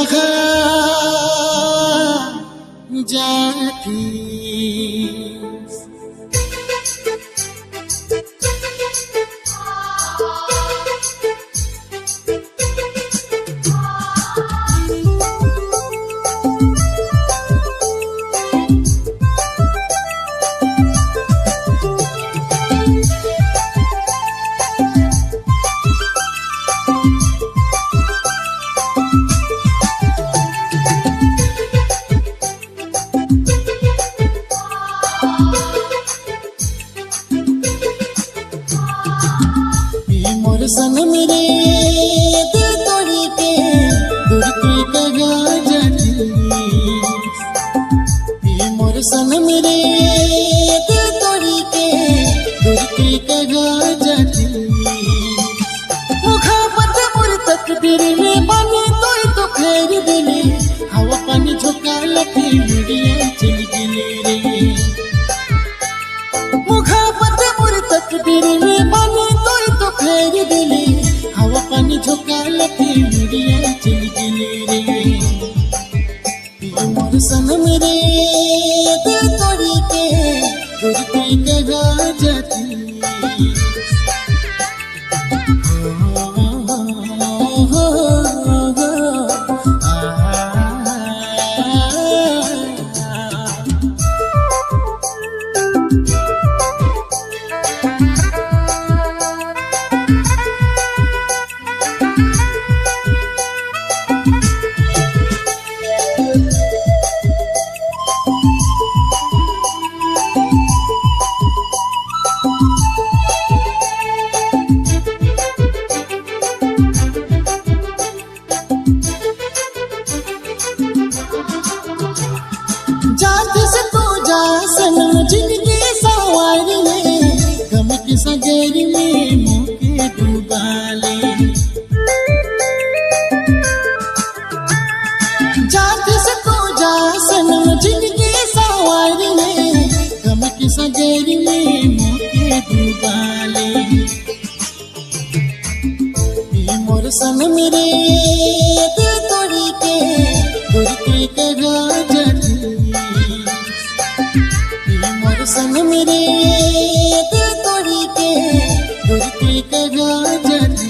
रहा जाती मोर सनम रे दिल तोड़ी के दूर तू कगा जाती मोर सनम रे दिल तोड़ी के दूर तू कगा जाती मुखाबत मोर तकदीर में बने तो फेर दिली हवा पानी झोंका लगी मुड़िया चल गई रे मुखाबत मोर तकदीर में बने तो फेर दिली हवा पानी झोंका लगी मुड़िया चल गई रे मोर सनम रे दिल तोड़ी के दूर तू कगा जाती जाती से तू जा सनम जिंदगी सवारी में गम की सगेरी में मुके डूबा ले जाती से तू जा सनम जिंदगी सवारी में गम की सगेरी में मुके डूबा ले मोर सनम रे दिल तोड़ी के दूर तू कगा जाती मोर सनम रे दिल तोड़ी के दूर तू कगा जाती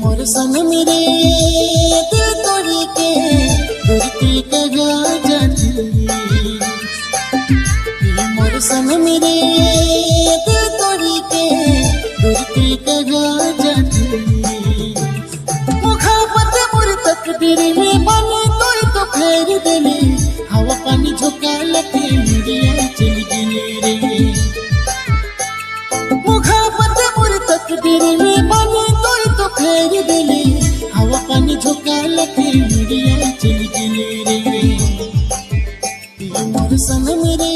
मोर सनम रे दिल तोड़ी के दूर तू कगा जाती मोर सनम रे दिल तोड़ी के दूर तू कगा जाती मुखाबत मोर तकदीर में बने तो फेर दिली हवा पानी झोंका लगी मुड़िया चल गई रे मुखाबत मोर तकदीर में बने तो फेर दिली हवा पानी झोंका लगी मुड़िया चल गई रे मोर सनम रे।